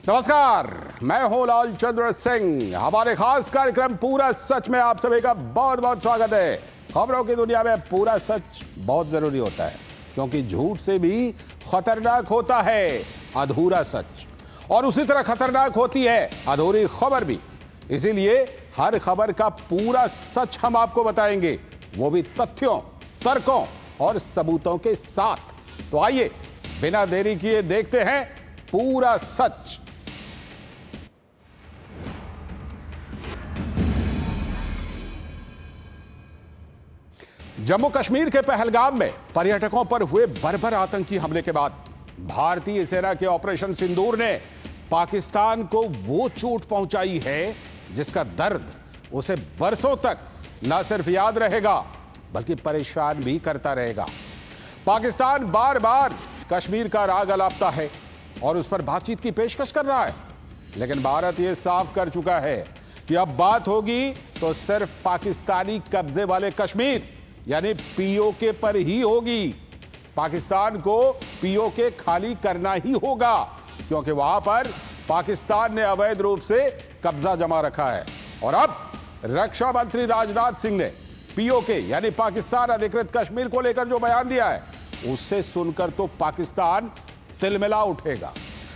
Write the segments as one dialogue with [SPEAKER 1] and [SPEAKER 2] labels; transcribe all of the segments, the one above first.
[SPEAKER 1] नमस्कार, मैं हूं लाल चंद्र सिंह। हमारे खास कार्यक्रम पूरा सच में आप सभी का बहुत बहुत स्वागत है। खबरों की दुनिया में पूरा सच बहुत जरूरी होता है, क्योंकि झूठ से भी खतरनाक होता है अधूरा सच, और उसी तरह खतरनाक होती है अधूरी खबर भी। इसीलिए हर खबर का पूरा सच हम आपको बताएंगे, वो भी तथ्यों, तर्कों और सबूतों के साथ। तो आइए बिना देरी किए देखते हैं पूरा सच। जम्मू कश्मीर के पहलगाम में पर्यटकों पर हुए बर्बर आतंकी हमले के बाद भारतीय सेना के ऑपरेशन सिंदूर ने पाकिस्तान को वो चोट पहुंचाई है जिसका दर्द उसे बरसों तक न सिर्फ याद रहेगा बल्कि परेशान भी करता रहेगा। पाकिस्तान बार बार कश्मीर का राग अलापता है और उस पर बातचीत की पेशकश कर रहा है, लेकिन भारत यह साफ कर चुका है कि अब बात होगी तो सिर्फ पाकिस्तानी कब्जे वाले कश्मीर यानी पीओके पर ही होगी। पाकिस्तान को पीओके खाली करना ही होगा, क्योंकि वहां पर पाकिस्तान ने अवैध रूप से कब्जा जमा रखा है। और अब रक्षा मंत्री राजनाथ सिंह ने पीओके यानी पाकिस्तान अधिकृत कश्मीर को लेकर जो बयान दिया है, उससे सुनकर तो पाकिस्तान तिलमिला उठेगा।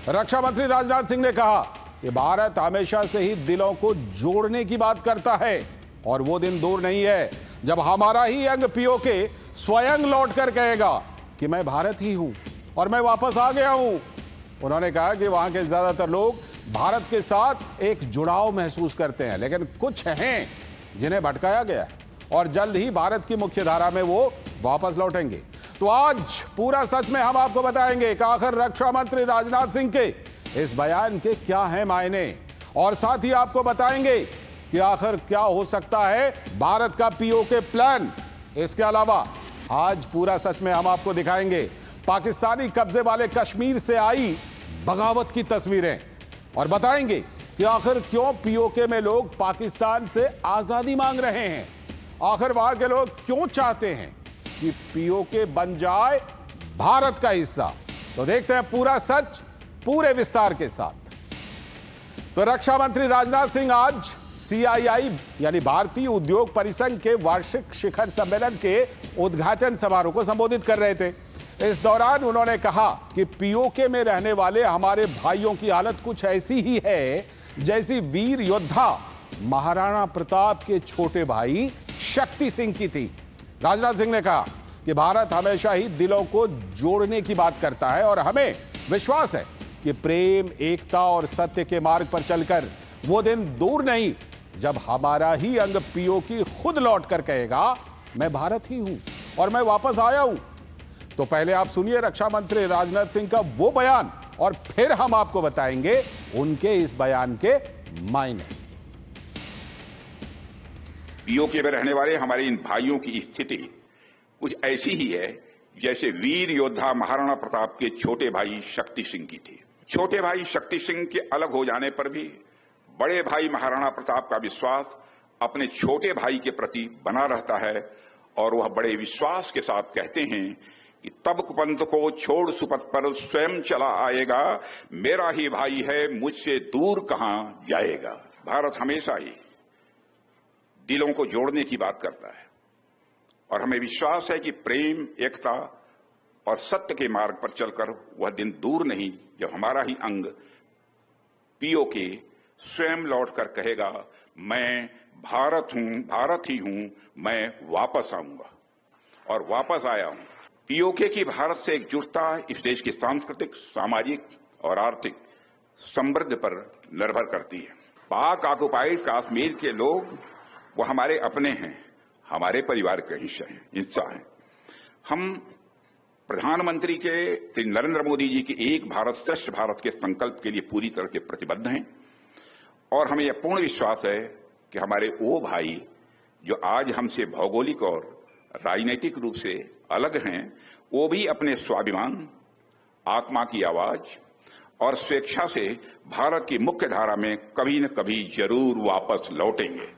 [SPEAKER 1] रक्षा मंत्री राजनाथ सिंह ने कहा कि भारत हमेशा से ही दिलों को जोड़ने की बात करता है और वो दिन दूर नहीं है जब हमारा ही अंग पीओके स्वयं लौट कर कहेगा कि मैं भारत ही हूं और मैं वापस आ गया हूं। उन्होंने कहा कि वहां के ज्यादातर लोग भारत के साथ एक जुड़ाव महसूस करते हैं, लेकिन कुछ हैं जिन्हें भटकाया गया है और जल्द ही भारत की मुख्य धारा में वो वापस लौटेंगे। तो आज पूरा सच में हम आपको बताएंगे कि आखिर रक्षा मंत्री राजनाथ सिंह के इस बयान के क्या हैं मायने, और साथ ही आपको बताएंगे कि आखिर क्या हो सकता है भारत का पीओके प्लान। इसके अलावा आज पूरा सच में हम आपको दिखाएंगे पाकिस्तानी कब्जे वाले कश्मीर से आई बगावत की तस्वीरें, और बताएंगे कि आखिर क्यों पीओके में लोग पाकिस्तान से आजादी मांग रहे हैं। आखिर वहां के लोग क्यों चाहते हैं कि पीओके बन जाए भारत का हिस्सा। तो देखते हैं पूरा सच पूरे विस्तार के साथ। तो रक्षा मंत्री राजनाथ सिंह आज सीआईआई यानी भारतीय उद्योग परिसंघ के वार्षिक शिखर सम्मेलन के उद्घाटन समारोह को संबोधित कर रहे थे। इस दौरान उन्होंने कहा कि पीओके में रहने वाले हमारे भाइयों की हालत कुछ ऐसी ही है जैसी वीर योद्धा महाराणा प्रताप के छोटे भाई शक्ति सिंह की थी। राजनाथ सिंह ने कहा कि भारत हमेशा ही दिलों को जोड़ने की बात करता है और हमें विश्वास है कि प्रेम, एकता और सत्य के मार्ग पर चलकर वो दिन दूर नहीं जब हमारा ही अंग पीओके खुद लौट कर कहेगा मैं भारत ही हूं और मैं वापस आया हूं। तो पहले आप सुनिए रक्षा मंत्री राजनाथ सिंह का वो बयान, और फिर हम आपको बताएंगे उनके इस बयान के मायने।
[SPEAKER 2] पीओके में रहने वाले हमारे इन भाइयों की स्थिति कुछ ऐसी ही है जैसे वीर योद्धा महाराणा प्रताप के छोटे भाई शक्ति सिंह की थी। छोटे भाई शक्ति सिंह के अलग हो जाने पर भी बड़े भाई महाराणा प्रताप का विश्वास अपने छोटे भाई के प्रति बना रहता है, और वह बड़े विश्वास के साथ कहते हैं कि तब कुपंथ को छोड़ सुपथ पर स्वयं चला आएगा, मेरा ही भाई है मुझसे दूर कहां जाएगा। भारत हमेशा ही दिलों को जोड़ने की बात करता है और हमें विश्वास है कि प्रेम, एकता और सत्य के मार्ग पर चलकर वह दिन दूर नहीं जब हमारा ही अंग पीओके स्वयं लौटकर कहेगा मैं भारत हूं, भारत ही हूं, मैं वापस आऊंगा और वापस आया हूं। पीओके की भारत से एकजुटता इस देश की सांस्कृतिक, सामाजिक और आर्थिक समृद्धि पर निर्भर करती है। पाक ऑक्युपाइड कश्मीर के लोग वो हमारे अपने हैं, हमारे परिवार के हिस्सा हैं। हम प्रधानमंत्री के श्री नरेंद्र मोदी जी के एक भारत श्रेष्ठ भारत के संकल्प के लिए पूरी तरह से प्रतिबद्ध हैं, और हमें यह पूर्ण विश्वास है कि हमारे वो भाई जो आज हमसे भौगोलिक और राजनीतिक रूप से अलग हैं, वो भी अपने स्वाभिमान, आत्मा की आवाज और स्वेच्छा से भारत की मुख्य धारा में कभी न कभी जरूर वापस लौटेंगे।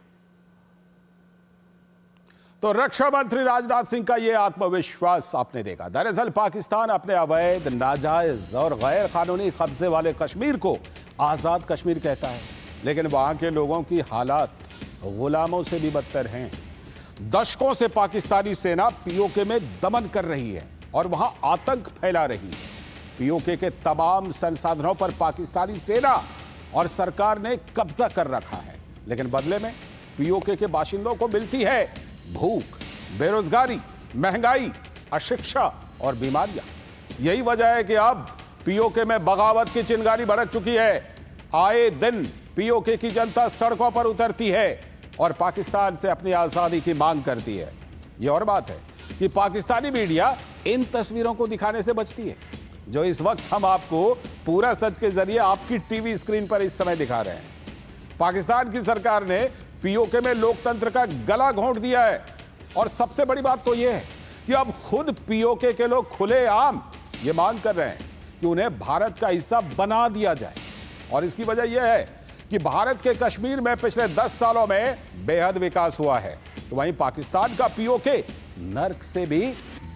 [SPEAKER 1] तो रक्षा मंत्री राजनाथ सिंह का यह आत्मविश्वास आपने देखा। दरअसल पाकिस्तान अपने अवैध, नाजायज और गैर कानूनी कब्जे वाले कश्मीर को आजाद कश्मीर कहता है, लेकिन वहां के लोगों की हालात गुलामों से भी बदतर हैं। दशकों से पाकिस्तानी सेना पीओके में दमन कर रही है और वहां आतंक फैला रही है। पीओके के तमाम संसाधनों पर पाकिस्तानी सेना और सरकार ने कब्जा कर रखा है, लेकिन बदले में पीओके के बाशिंदों को मिलती है भूख, बेरोजगारी, महंगाई, अशिक्षा और बीमारियां। यही वजह है कि अब पीओके में बगावत की चिंगारी भड़क चुकी है। आए दिन पीओके की जनता सड़कों पर उतरती है और पाकिस्तान से अपनी आजादी की मांग करती है। यह और बात है कि पाकिस्तानी मीडिया इन तस्वीरों को दिखाने से बचती है, जो इस वक्त हम आपको पूरा सच के जरिए आपकी टीवी स्क्रीन पर इस समय दिखा रहे हैं। पाकिस्तान की सरकार ने पीओके में लोकतंत्र का गला घोंट दिया है और सबसे बड़ी बात तो यह है कि अब खुद पीओके के लोग खुलेआम ये मांग कर रहे हैं कि उन्हें भारत का हिस्सा बना दिया जाए। और इसकी वजह यह है कि भारत के कश्मीर में पिछले 10 सालों में बेहद विकास हुआ है, तो वहीं पाकिस्तान का पीओके नर्क से भी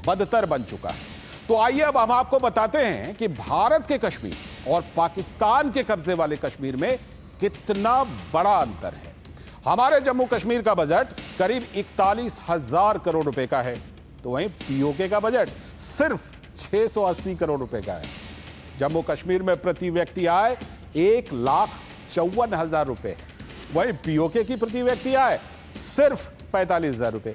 [SPEAKER 1] बदतर बन चुका है। तो आइए अब हम आपको बताते हैं कि भारत के कश्मीर और पाकिस्तान के कब्जे वाले कश्मीर में कितना बड़ा अंतर है। हमारे जम्मू कश्मीर का बजट करीब 41,000 करोड़ रुपए का है, तो वहीं पीओके का बजट सिर्फ 680 करोड़ रुपए का है। जम्मू कश्मीर में प्रति व्यक्ति आय 1,54,000 रुपए, वहीं पीओके की प्रति व्यक्ति आय सिर्फ 45,000 रुपए।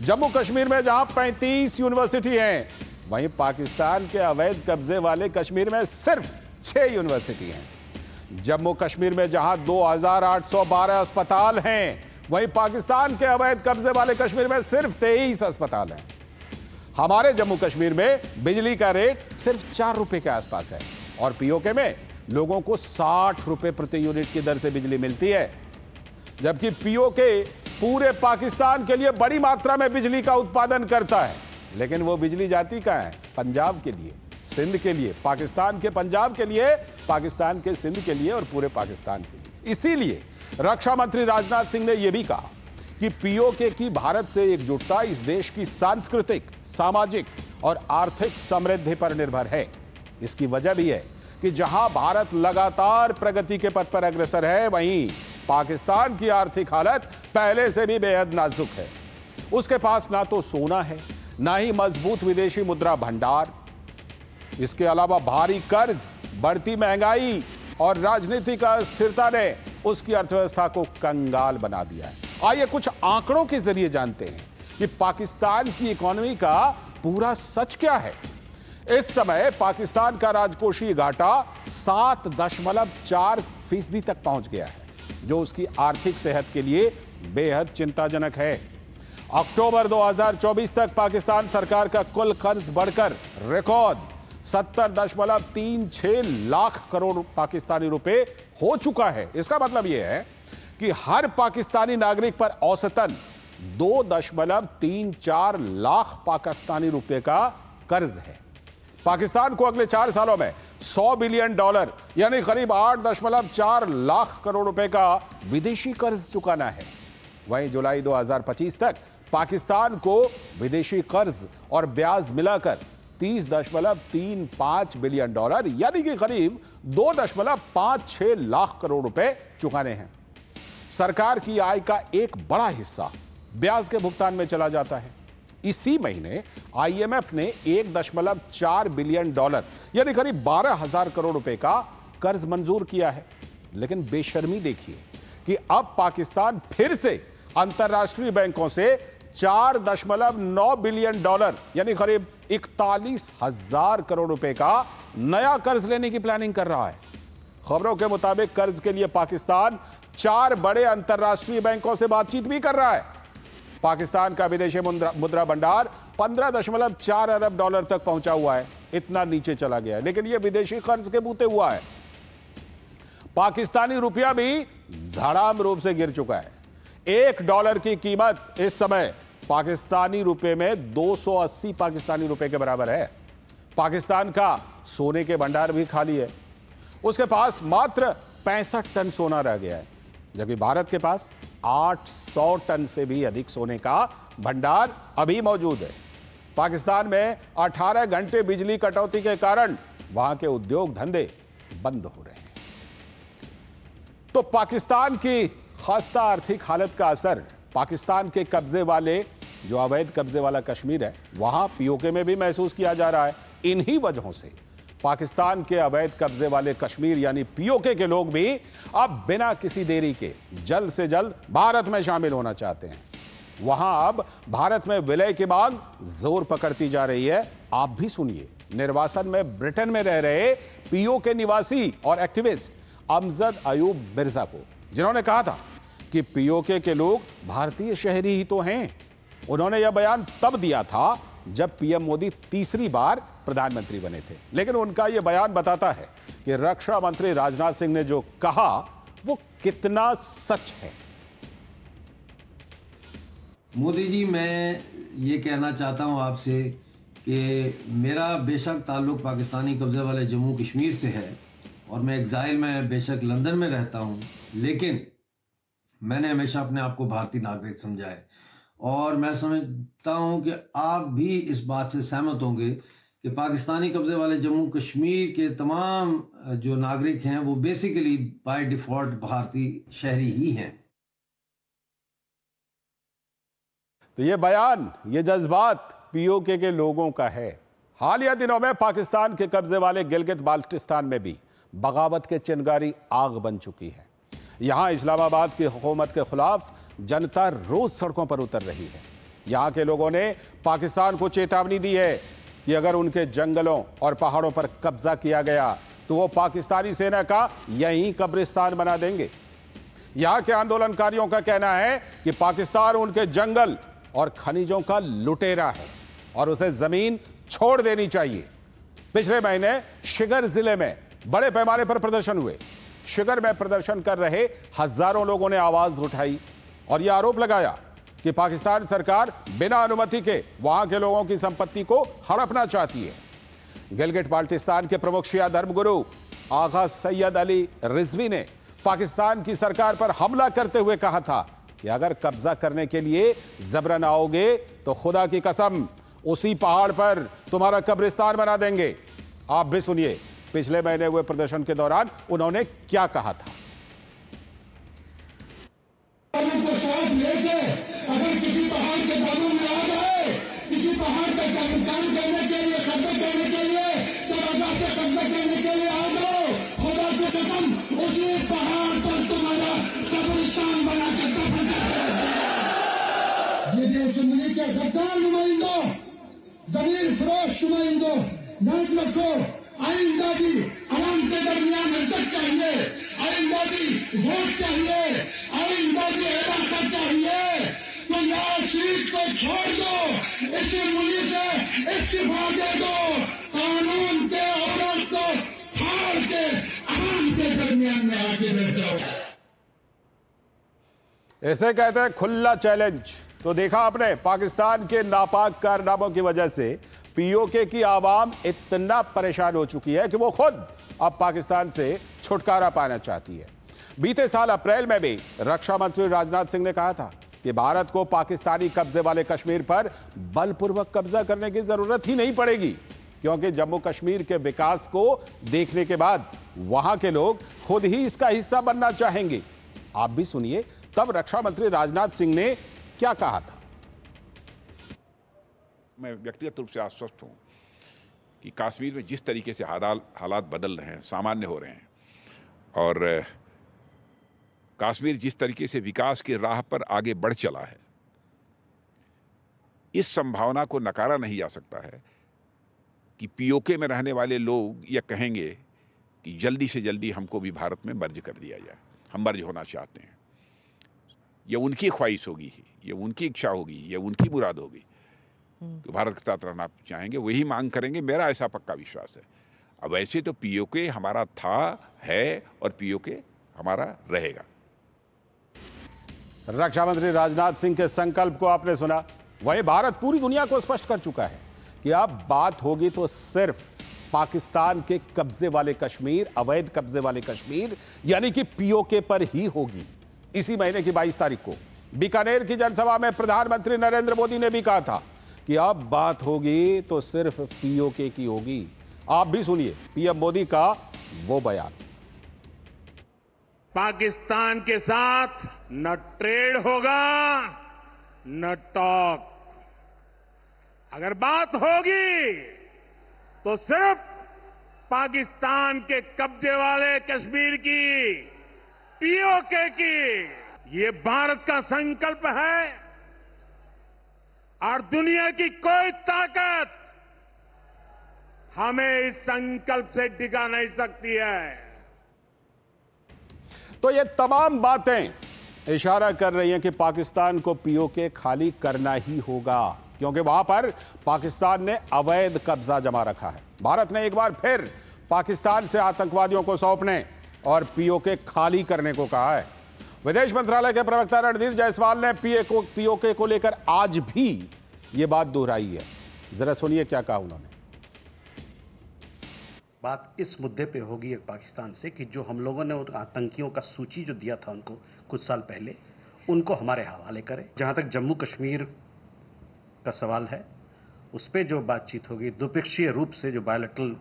[SPEAKER 1] जम्मू कश्मीर में जहां 35 यूनिवर्सिटी हैं, वहीं पाकिस्तान के अवैध कब्जे वाले कश्मीर में सिर्फ 6 यूनिवर्सिटी हैं। जम्मू कश्मीर में जहां 2,812 अस्पताल हैं, वहीं पाकिस्तान के अवैध कब्जे वाले कश्मीर में सिर्फ 23 अस्पताल हैं। हमारे जम्मू कश्मीर में बिजली का रेट सिर्फ 4 रुपए के आसपास है और पीओके में लोगों को 60 रुपए प्रति यूनिट की दर से बिजली मिलती है, जबकि पीओके पूरे पाकिस्तान के लिए बड़ी मात्रा में बिजली का उत्पादन करता है, लेकिन वो बिजली जाती कहां है? पंजाब के लिए, सिंध के लिए, पाकिस्तान के पंजाब के लिए, पाकिस्तान के सिंध के लिए और पूरे पाकिस्तान के लिए। इसीलिए रक्षा मंत्री राजनाथ सिंह ने यह भी कहा कि पीओके की भारत से एकजुटता इस देश की सांस्कृतिक, सामाजिक और आर्थिक समृद्धि पर निर्भर है। इसकी वजह भी है कि जहां भारत लगातार प्रगति के पथ पर अग्रसर है, वहीं पाकिस्तान की आर्थिक हालत पहले से भी बेहद नाजुक है। उसके पास ना तो सोना है, ना ही मजबूत विदेशी मुद्रा भंडार। इसके अलावा भारी कर्ज, बढ़ती महंगाई और राजनीतिक अस्थिरता ने उसकी अर्थव्यवस्था को कंगाल बना दिया है। आइए कुछ आंकड़ों के जरिए जानते हैं कि पाकिस्तान की इकोनॉमी का पूरा सच क्या है। इस समय पाकिस्तान का राजकोषीय घाटा 7.4% तक पहुंच गया है, जो उसकी आर्थिक सेहत के लिए बेहद चिंताजनक है। अक्टूबर 2024 तक पाकिस्तान सरकार का कुल कर्ज बढ़कर रिकॉर्ड 70.36 लाख करोड़ पाकिस्तानी रुपए हो चुका है। इसका मतलब यह है कि हर पाकिस्तानी नागरिक पर औसतन 2.34 लाख पाकिस्तानी रुपए का कर्ज है। पाकिस्तान को अगले 4 सालों में $100 बिलियन यानी करीब 8.4 लाख करोड़ रुपए का विदेशी कर्ज चुकाना है। वहीं जुलाई 2025 तक पाकिस्तान को विदेशी कर्ज और ब्याज मिलाकर $30.35 बिलियन यानी कि करीब 2.56 लाख करोड़ रुपए चुकाने हैं। सरकार की आय का एक बड़ा हिस्सा ब्याज के भुगतान में चला जाता है। इसी महीने आईएमएफ ने $1.4 बिलियन यानी करीब 12,000 करोड़ रुपए का कर्ज मंजूर किया है। लेकिन बेशर्मी देखिए कि अब पाकिस्तान फिर से अंतरराष्ट्रीय बैंकों से $4.9 बिलियन यानी करीब 41,000 करोड़ रुपए का नया कर्ज लेने की प्लानिंग कर रहा है। खबरों के मुताबिक कर्ज के लिए पाकिस्तान 4 बड़े अंतरराष्ट्रीय बैंकों से बातचीत भी कर रहा है। पाकिस्तान का विदेशी मुद्रा भंडार $15.4 अरब तक पहुंचा हुआ है। इतना नीचे चला गया है, लेकिन यह विदेशी कर्ज के बूते हुआ है। पाकिस्तानी रुपया भी धड़ाम रूप से गिर चुका है। $1 की कीमत इस समय पाकिस्तानी रुपए में 280 पाकिस्तानी रुपए के बराबर है। पाकिस्तान का सोने के भंडार भी खाली है। उसके पास मात्र 65 टन सोना रह गया है, जबकि भारत के पास 800 टन से भी अधिक सोने का भंडार अभी मौजूद है। पाकिस्तान में 18 घंटे बिजली कटौती के कारण वहां के उद्योग धंधे बंद हो रहे हैं। तो पाकिस्तान की खस्ता आर्थिक हालत का असर पाकिस्तान के कब्जे वाले, जो अवैध कब्जे वाला कश्मीर है, वहां पीओके में भी महसूस किया जा रहा है। इन्हीं वजहों से पाकिस्तान के अवैध कब्जे वाले कश्मीर यानी पीओके के लोग भी अब बिना किसी देरी के जल्द से जल्द भारत में शामिल होना चाहते हैं। वहां अब भारत में विलय की मांग जोर पकड़ती जा रही है। आप भी सुनिए निर्वासन में ब्रिटेन में रह रहे पीओके निवासी और एक्टिविस्ट अमजद अयूब मिर्जा को, जिन्होंने कहा था कि पीओके के लोग भारतीय शहरी ही तो हैं। उन्होंने यह बयान तब दिया था जब पीएम मोदी तीसरी बार प्रधानमंत्री बने थे। लेकिन उनका यह बयान बताता है कि रक्षा मंत्री राजनाथ सिंह ने जो कहा वो कितना सच है।
[SPEAKER 3] मोदी जी, मैं ये कहना चाहता हूं आपसे कि मेरा बेशक ताल्लुक पाकिस्तानी कब्जे वाले जम्मू कश्मीर से है और मैं एग्जाइल में बेशक लंदन में रहता हूं, लेकिन मैंने हमेशा अपने आप को भारतीय नागरिक समझा है। और मैं समझता हूं कि आप भी इस बात से सहमत होंगे कि पाकिस्तानी कब्जे वाले जम्मू कश्मीर के तमाम जो नागरिक हैं वो बेसिकली बाय डिफॉल्ट भारतीय शहरी ही हैं।
[SPEAKER 1] तो ये बयान, ये जज्बात पीओके के लोगों का है। हालिया दिनों में पाकिस्तान के कब्जे वाले गिलगित बाल्टिस्तान में भी बगावत के चिंगारी आग बन चुकी है। यहां इस्लामाबाद की हुकूमत के खिलाफ जनता रोज सड़कों पर उतर रही है। यहां के लोगों ने पाकिस्तान को चेतावनी दी है कि अगर उनके जंगलों और पहाड़ों पर कब्जा किया गया तो वो पाकिस्तानी सेना का यहीं कब्रिस्तान बना देंगे। यहां के आंदोलनकारियों का कहना है कि पाकिस्तान उनके जंगल और खनिजों का लुटेरा है और उसे जमीन छोड़ देनी चाहिए। पिछले महीने शिगर जिले में बड़े पैमाने पर प्रदर्शन हुए। शिगर में प्रदर्शन कर रहे हजारों लोगों ने आवाज उठाई और यह आरोप लगाया कि पाकिस्तान सरकार बिना अनुमति के वहां के लोगों की संपत्ति को हड़पना चाहती है। गिलगिट बाल्टिस्तान के प्रमुख शिया धर्मगुरु आगा सैयद अली रिजवी ने पाकिस्तान की सरकार पर हमला करते हुए कहा था कि अगर कब्जा करने के लिए जबरन आओगे तो खुदा की कसम उसी पहाड़ पर तुम्हारा कब्रिस्तान बना देंगे। आप भी सुनिए पिछले महीने हुए प्रदर्शन के दौरान उन्होंने क्या कहा था।
[SPEAKER 4] को साथ लेके अगर किसी पहाड़ के दामों में आ जाए, किसी पहाड़ पर काम करने के लिए, कब्जा करने के लिए, तो अल्लाह पे कब्जा करने के लिए आ जाओ, खुदा की कसम उसी पहाड़ पर तुम्हारा कब्रिस्तान बना के दफन कर देंगे। ये असेंबली के गद्दार नुमाइंदों, जमीन फरोश नुमाइंदों, याद रखो आइंदा भी आवाम के दरमियान इज्जत चाहिए, आइंदा भी वोट चाहिए, आइंदा भी इलाका चाहिए। तो यार सीट को छोड़ दो, इसी मुल्क से इस्तीफा दे दो, कानून के औरत को फाड़ के आवाम के दरमियान में आगे बैठ जाओ।
[SPEAKER 1] ऐसे कहते हैं खुला चैलेंज। तो देखा आपने, पाकिस्तान के नापाक कारनामों की वजह से पीओके की आवाम इतना परेशान हो चुकी है कि वो खुद अब पाकिस्तान से छुटकारा पाना चाहती है। बीते साल अप्रैल में भी रक्षा मंत्री राजनाथ सिंह ने कहा था कि भारत को पाकिस्तानी कब्जे वाले कश्मीर पर बलपूर्वक कब्जा करने की जरूरत ही नहीं पड़ेगी, क्योंकि जम्मू कश्मीर के विकास को देखने के बाद वहां के लोग खुद ही इसका हिस्सा बनना चाहेंगे। आप भी सुनिए तब रक्षा मंत्री राजनाथ सिंह ने क्या कहा था।
[SPEAKER 2] मैं व्यक्तिगत रूप से आश्वस्त हूं कि कश्मीर में जिस तरीके से हालात बदल रहे हैं, सामान्य हो रहे हैं, और कश्मीर जिस तरीके से विकास की राह पर आगे बढ़ चला है, इस संभावना को नकारा नहीं जा सकता है कि पीओके में रहने वाले लोग यह कहेंगे कि जल्दी से जल्दी हमको भी भारत में मर्ज कर दिया जाए, हम मर्ज होना चाहते हैं। यह उनकी ख्वाहिश होगी, ये उनकी इच्छा होगी, ये उनकी मुराद होगी कि भारत के साथ रहना चाहेंगे, वही मांग करेंगे, मेरा ऐसा पक्का विश्वास है। अब वैसे तो पीओके हमारा था, है और पीओके हमारा रहेगा।
[SPEAKER 1] रक्षा मंत्री राजनाथ सिंह के संकल्प को आपने सुना। वही भारत पूरी दुनिया को स्पष्ट कर चुका है कि अब बात होगी तो सिर्फ पाकिस्तान के कब्जे वाले कश्मीर, अवैध कब्जे वाले कश्मीर यानी कि पीओके पर ही होगी। इसी महीने की 22 तारीख को बीकानेर की जनसभा में प्रधानमंत्री नरेंद्र मोदी ने भी कहा था कि अब बात होगी तो सिर्फ पीओके की होगी। आप भी सुनिए पीएम मोदी का वो बयान।
[SPEAKER 5] पाकिस्तान के साथ न ट्रेड होगा न टॉक। अगर बात होगी तो सिर्फ पाकिस्तान के कब्जे वाले कश्मीर की, पीओके की। ये भारत का संकल्प है और दुनिया की कोई ताकत हमें इस संकल्प से टिका नहीं सकती है।
[SPEAKER 1] तो ये तमाम बातें इशारा कर रही हैं कि पाकिस्तान को पीओके खाली करना ही होगा, क्योंकि वहां पर पाकिस्तान ने अवैध कब्जा जमा रखा है। भारत ने एक बार फिर पाकिस्तान से आतंकवादियों को सौंपने और पीओके खाली करने को कहा है। विदेश मंत्रालय के प्रवक्ता रणधीर जायसवाल ने पीओके को लेकर आज भी यह बात दोहराई है। जरा सुनिए क्या कहा उन्होंने।
[SPEAKER 6] बात इस मुद्दे पे होगी पाकिस्तान से कि जो हम लोगों ने आतंकियों का सूची जो दिया था उनको कुछ साल पहले, उनको हमारे हवाले करें। जहां तक जम्मू कश्मीर का सवाल है, उस पर जो बातचीत होगी द्विपक्षीय रूप से, जो बायलैटरल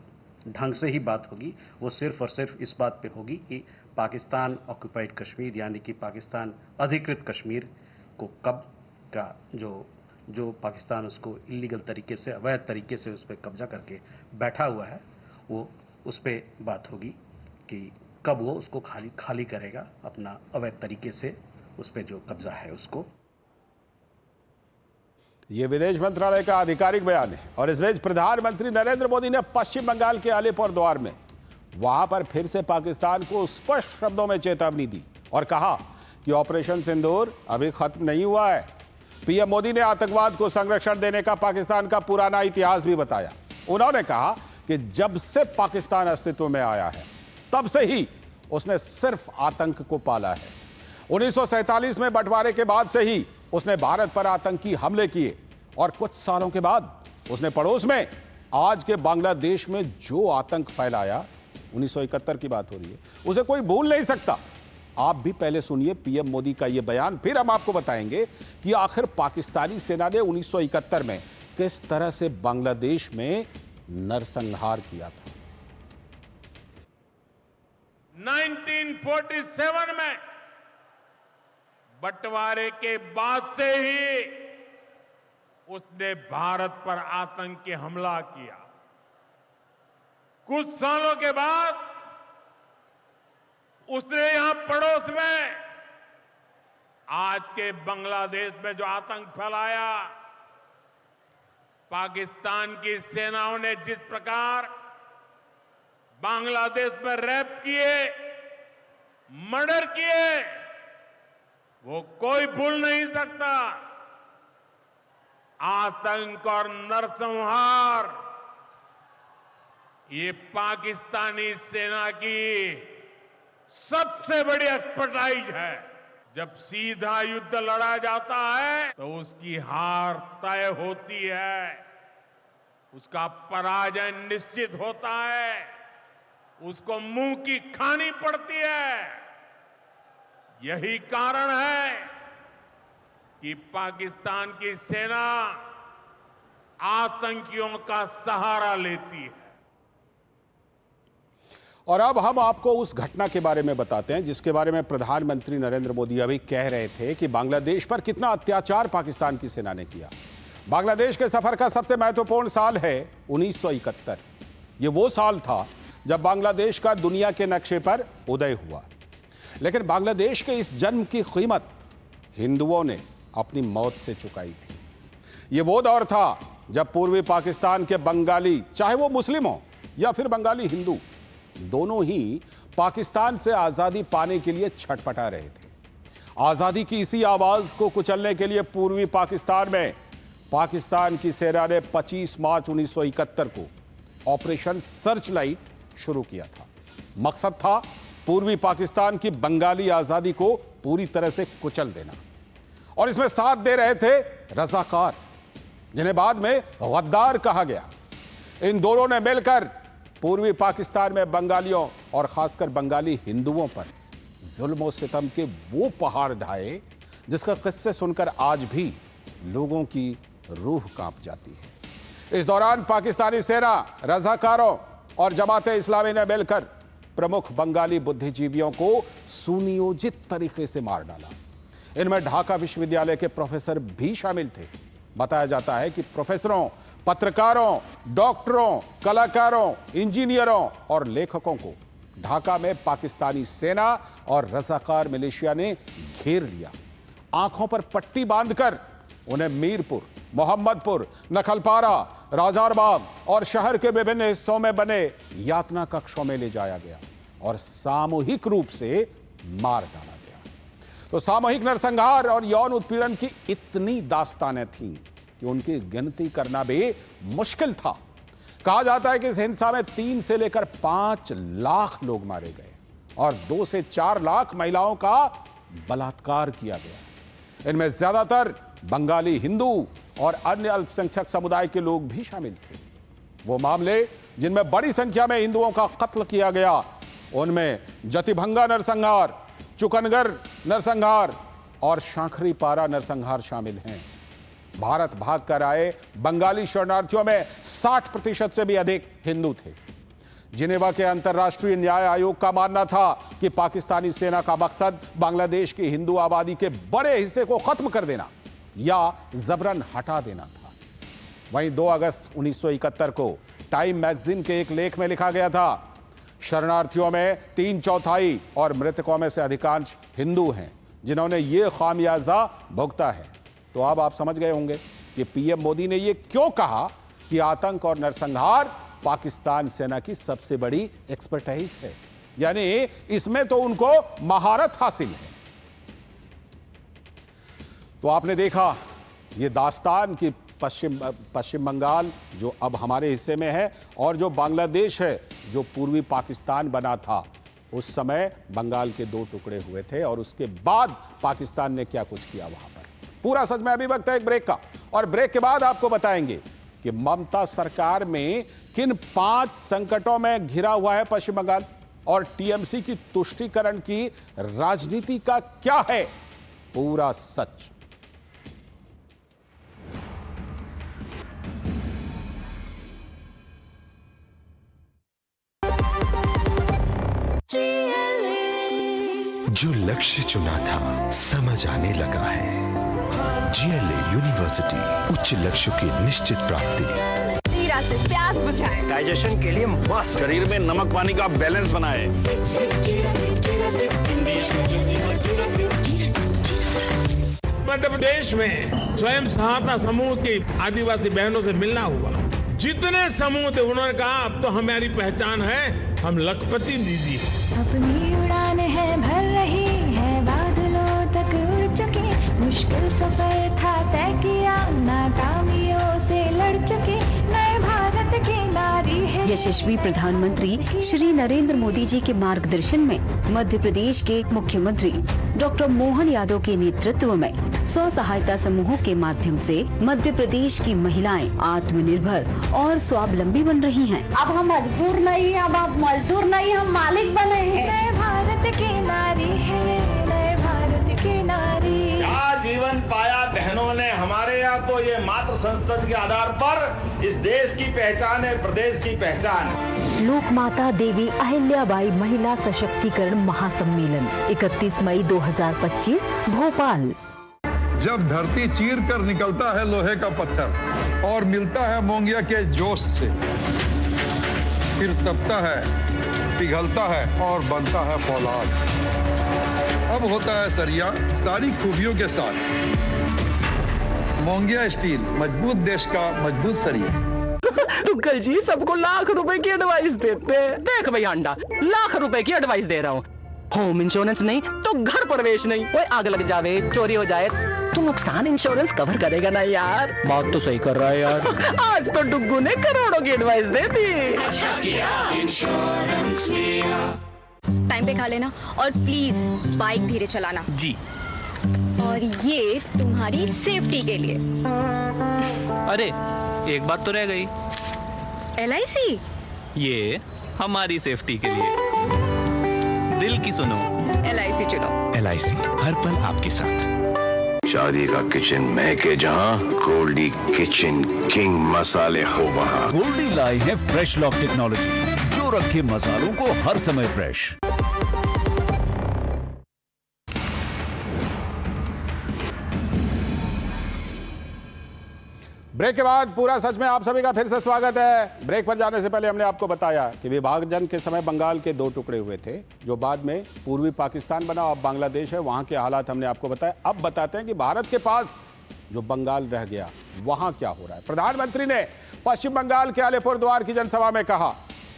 [SPEAKER 6] ढंग से ही बात होगी, वो सिर्फ और सिर्फ इस बात पे होगी कि पाकिस्तान ऑक्युपाइड कश्मीर यानी कि पाकिस्तान अधिकृत कश्मीर को कब का जो पाकिस्तान उसको इलीगल तरीके से, अवैध तरीके से उस पर कब्जा करके बैठा हुआ है, वो उस पर बात होगी कि कब वो उसको खाली करेगा अपना अवैध तरीके से उस पर जो कब्जा है उसको।
[SPEAKER 1] यह विदेश मंत्रालय का आधिकारिक बयान है। और इस बीच प्रधानमंत्री नरेंद्र मोदी ने पश्चिम बंगाल के अलीपुरद्वार में वहां पर फिर से पाकिस्तान को स्पष्ट शब्दों में चेतावनी दी और कहा कि ऑपरेशन सिंदूर अभी खत्म नहीं हुआ है। पीएम मोदी ने आतंकवाद को संरक्षण देने का पाकिस्तान का पुराना इतिहास भी बताया। उन्होंने कहा कि जब से पाकिस्तान अस्तित्व में आया है तब से ही उसने सिर्फ आतंक को पाला है। 1947 में बंटवारे के बाद से ही उसने भारत पर आतंकी हमले किए और कुछ सालों के बाद उसने पड़ोस में आज के बांग्लादेश में जो आतंक फैलाया, 1971 की बात हो रही है, उसे कोई भूल नहीं सकता। आप भी पहले सुनिए पीएम मोदी का यह बयान, फिर हम आपको बताएंगे कि आखिर पाकिस्तानी सेना ने 1971 में किस तरह से बांग्लादेश में नरसंहार किया था।
[SPEAKER 5] 1947 में बंटवारे के बाद से ही उसने भारत पर आतंकी हमला किया। कुछ सालों के बाद उसने यहां पड़ोस में आज के बांग्लादेश में जो आतंक फैलाया, पाकिस्तान की सेनाओं ने जिस प्रकार बांग्लादेश में रेप किए, मर्डर किए, वो कोई भूल नहीं सकता। आतंक और नरसंहार ये पाकिस्तानी सेना की सबसे बड़ी एक्सपर्टाइज है। जब सीधा युद्ध लड़ा जाता है तो उसकी हार तय होती है, उसका पराजय निश्चित होता है, उसको मुंह की खानी पड़ती है। यही कारण है कि पाकिस्तान की सेना आतंकियों का सहारा लेती है।
[SPEAKER 1] और अब हम आपको उस घटना के बारे में बताते हैं जिसके बारे में प्रधानमंत्री नरेंद्र मोदी अभी कह रहे थे कि बांग्लादेश पर कितना अत्याचार पाकिस्तान की सेना ने किया। बांग्लादेश के सफर का सबसे महत्वपूर्ण साल है 1971। ये वो साल था जब बांग्लादेश का दुनिया के नक्शे पर उदय हुआ। लेकिन बांग्लादेश के इस जन्म की कीमत हिंदुओं ने अपनी मौत से चुकाई थी। ये वो दौर था जब पूर्वी पाकिस्तान के बंगाली, चाहे वो मुस्लिम हो या फिर बंगाली हिंदू, दोनों ही पाकिस्तान से आजादी पाने के लिए छटपटा रहे थे। आजादी की इसी आवाज को कुचलने के लिए पूर्वी पाकिस्तान में पाकिस्तान की सेना ने 25 मार्च 1971 को ऑपरेशन सर्चलाइट शुरू किया था। मकसद था पूर्वी पाकिस्तान की बंगाली आजादी को पूरी तरह से कुचल देना। और इसमें साथ दे रहे थे रजाकार, जिन्हें बाद में गद्दार कहा गया। इन दोनों ने मिलकर पूर्वी पाकिस्तान में बंगालियों और खासकर बंगाली हिंदुओं पर जुल्म और सितम के वो पहाड़ ढाए जिसका किस्से सुनकर आज भी लोगों की रूह कांप जाती है। इस दौरान पाकिस्तानी सेना, रजाकारों और जमाते इस्लामी ने मिलकर प्रमुख बंगाली बुद्धिजीवियों को सुनियोजित तरीके से मार डाला। इनमें ढाका विश्वविद्यालय के प्रोफेसर भी शामिल थे। बताया जाता है कि प्रोफेसरों, पत्रकारों, डॉक्टरों, कलाकारों, इंजीनियरों और लेखकों को ढाका में पाकिस्तानी सेना और रजाकार मिलिशिया ने घेर लिया। आंखों पर पट्टी बांधकर उन्हें मीरपुर, मोहम्मदपुर, नखलपारा, राजारबाग और शहर के विभिन्न हिस्सों में बने यातना कक्षों में ले जाया गया और सामूहिक रूप से मार डाला गया। तो सामूहिक नरसंहार और यौन उत्पीड़न की इतनी दास्तानें थीं कि उनकी गिनती करना भी मुश्किल था। कहा जाता है कि इस हिंसा में 3 से लेकर 5 लाख लोग मारे गए और 2 से 4 लाख महिलाओं का बलात्कार किया गया। इनमें ज्यादातर बंगाली हिंदू और अन्य अल्पसंख्यक समुदाय के लोग भी शामिल थे। वो मामले जिनमें बड़ी संख्या में हिंदुओं का कत्ल किया गया, उनमें जतिभंगा नरसंहार, चुकनगर नरसंहार और शांखरीपारा नरसंहार शामिल हैं। भारत भाग कर आए बंगाली शरणार्थियों में 60% से भी अधिक हिंदू थे। जिनेवा के अंतर्राष्ट्रीय न्याय आयोग का मानना था कि पाकिस्तानी सेना का मकसद बांग्लादेश की हिंदू आबादी के बड़े हिस्से को खत्म कर देना या जबरन हटा देना था। वहीं 2 अगस्त 1971 को टाइम मैगजीन के एक लेख में लिखा गया था, शरणार्थियों में 3/4 और मृतकों में से अधिकांश हिंदू हैं जिन्होंने ये खामियाजा भुगता है। तो अब आप समझ गए होंगे कि पीएम मोदी ने यह क्यों कहा कि आतंक और नरसंहार पाकिस्तान सेना की सबसे बड़ी एक्सपर्टाइज है, यानी इसमें तो उनको महारत हासिल है। तो आपने देखा ये दास्तान कि पश्चिम बंगाल जो अब हमारे हिस्से में है और जो बांग्लादेश है जो पूर्वी पाकिस्तान बना था, उस समय बंगाल के 2 टुकड़े हुए थे और उसके बाद पाकिस्तान ने क्या कुछ किया वहां पर। पूरा सच में अभी वक्त है एक ब्रेक का, और ब्रेक के बाद आपको बताएंगे कि ममता सरकार में किन 5 संकटों में घिरा हुआ है पश्चिम बंगाल और टीएमसी की तुष्टीकरण की राजनीति का क्या है पूरा सच।
[SPEAKER 7] जो लक्ष्य चुना था समझ आने लगा है। GLA यूनिवर्सिटी, उच्च लक्ष्यों की निश्चित प्राप्ति।
[SPEAKER 8] जीरा से प्यास बुझाए,
[SPEAKER 9] डाइजेशन के लिए मस्त, शरीर में नमक पानी का बैलेंस बनाए।
[SPEAKER 5] मध्य प्रदेश में स्वयं सहायता समूह की आदिवासी बहनों से मिलना हुआ। जितने समूह थे उन्होंने कहा अब तो हमारी पहचान है, हम लखपति दीदी हैं।
[SPEAKER 10] अपनी उड़ान है भर रही है, बादलों तक उड़ चुकी, मुश्किल सफर था तय किया, नाकामियों से लड़ चुकी, नए भारत की नारी है।
[SPEAKER 11] यशस्वी प्रधानमंत्री श्री नरेंद्र मोदी जी के मार्गदर्शन में मध्य प्रदेश के मुख्यमंत्री डॉक्टर मोहन यादव के नेतृत्व में स्व सहायता समूहों के माध्यम से मध्य प्रदेश की महिलाएं आत्मनिर्भर और स्वावलंबी बन रही हैं।
[SPEAKER 8] अब हम मजबूर नहीं, अब आप मजदूर नहीं, हम मालिक बने हैं।
[SPEAKER 10] नए भारत की नारी है, नए भारत की नारी।
[SPEAKER 9] क्या जीवन पाया बहनों ने हमारे यहाँ, तो ये मातृ संस्कृति के आधार पर इस देश की पहचान है, प्रदेश की पहचान है।
[SPEAKER 11] लोक माता देवी अहिल्याबाई महिला सशक्तिकरण महासम्मेलन 31 मई 2025 भोपाल।
[SPEAKER 12] जब धरती चीर कर निकलता है लोहे का पत्थर और मिलता है मोंगिया के जोश से, फिर तपता है, पिघलता है और बनता है फौलाद। अब होता है सरिया सारी खूबियों के साथ। मोंगिया स्टील, मजबूत देश का मजबूत सरिया।
[SPEAKER 13] अंकल जी सबको लाख रुपए की एडवाइस देते हैं। देख भैया अंडा, लाख रुपए की एडवाइस दे रहा हूँ। होम इंश्योरेंस नहीं तो घर प्रवेश नहीं। ओए आग लग जावे, चोरी हो जाए तो नुकसान इंश्योरेंस कवर करेगा ना यार। बात तो सही कर रहा है यार। आज तो डुग्गू ने करोड़ों की एडवाइस दे दी।
[SPEAKER 10] अच्छा किया इंश्योरेंस लिया।
[SPEAKER 8] टाइम पे खा लेना और प्लीज बाइक धीरे चलाना
[SPEAKER 13] जी।
[SPEAKER 8] और ये तुम्हारी सेफ्टी के लिए।
[SPEAKER 14] अरे एक बात तो रह गई।
[SPEAKER 8] LIC?
[SPEAKER 14] ये हमारी सेफ्टी के लिए। दिल की सुनो।
[SPEAKER 15] LIC चुनो।
[SPEAKER 7] LIC हर पल आपके साथ।
[SPEAKER 16] शादी का किचन महके जहां, गोल्डी किचन किंग मसाले हो वहां।
[SPEAKER 17] गोल्डी लाई है फ्रेश लॉक टेक्नोलॉजी जो रखे मसालों को हर समय फ्रेश।
[SPEAKER 1] ब्रेक के बाद पूरा सच में आप सभी का फिर से स्वागत है। ब्रेक पर जाने से पहले हमने आपको बताया कि विभाजन के समय बंगाल के 2 टुकड़े हुए थे जो बाद में पूर्वी पाकिस्तान बना, अब बांग्लादेश है। वहां के हालात हमने आपको बताया। अब बताते हैं कि भारत के पास जो बंगाल रह गया वहां क्या हो रहा है। प्रधानमंत्री ने पश्चिम बंगाल के अलीपुरद्वार की जनसभा में कहा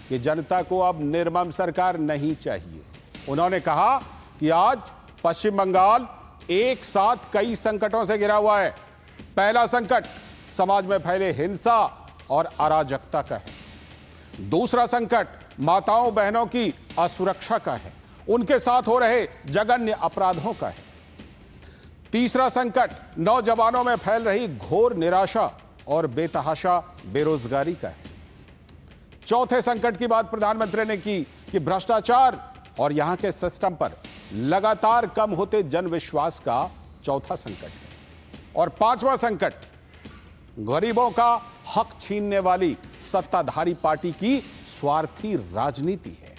[SPEAKER 1] कि जनता को अब निर्मम सरकार नहीं चाहिए। उन्होंने कहा कि आज पश्चिम बंगाल एक साथ कई संकटों से घिरा हुआ है। पहला संकट समाज में फैले हिंसा और अराजकता का है। दूसरा संकट माताओं बहनों की असुरक्षा का है, उनके साथ हो रहे जघन्य अपराधों का है। तीसरा संकट नौजवानों में फैल रही घोर निराशा और बेतहाशा बेरोजगारी का है। चौथे संकट की बात प्रधानमंत्री ने की कि भ्रष्टाचार और यहां के सिस्टम पर लगातार कम होते जनविश्वास का चौथा संकट है। और पांचवा संकट गरीबों का हक छीनने वाली सत्ताधारी पार्टी की स्वार्थी राजनीति है।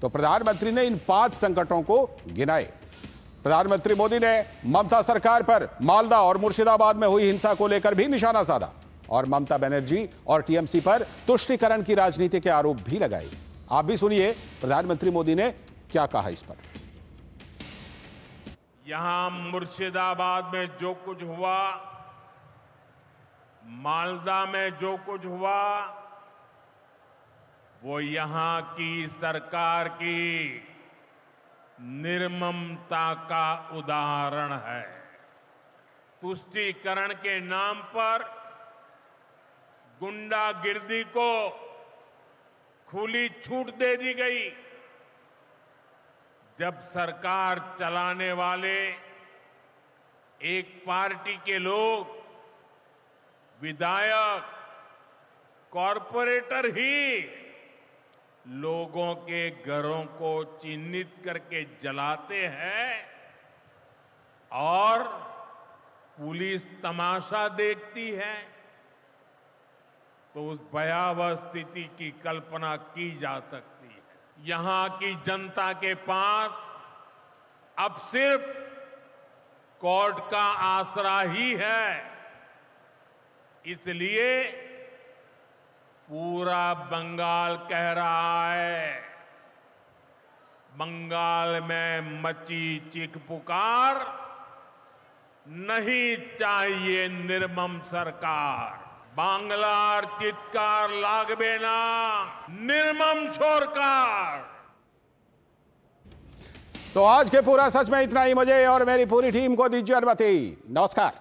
[SPEAKER 1] तो प्रधानमंत्री ने इन 5 संकटों को गिनाए। प्रधानमंत्री मोदी ने ममता सरकार पर मालदा और मुर्शिदाबाद में हुई हिंसा को लेकर भी निशाना साधा और ममता बनर्जी और टीएमसी पर तुष्टीकरण की राजनीति के आरोप भी लगाए। आप भी सुनिए प्रधानमंत्री मोदी ने क्या कहा इस पर।
[SPEAKER 5] यहां मुर्शिदाबाद में जो कुछ हुआ, मालदा में जो कुछ हुआ, वो यहां की सरकार की निर्ममता का उदाहरण है। तुष्टीकरण के नाम पर गुंडागिर्दी को खुली छूट दे दी गई। जब सरकार चलाने वाले एक पार्टी के लोग, विधायक, कॉरपोरेटर ही लोगों के घरों को चिन्हित करके जलाते हैं और पुलिस तमाशा देखती है, तो उस भयावह स्थिति की कल्पना की जा सकती है। यहां की जनता के पास अब सिर्फ कोर्ट का आसरा ही है। इसलिए पूरा बंगाल कह रहा है, बंगाल में मची चीख पुकार, नहीं चाहिए निर्मम सरकार। बांग्लार चित्कार लागबे ना, निर्मम सरकार।
[SPEAKER 1] तो आज के पूरा सच में इतना ही। मुझे और मेरी पूरी टीम को दीजिए अनुमति। नमस्कार।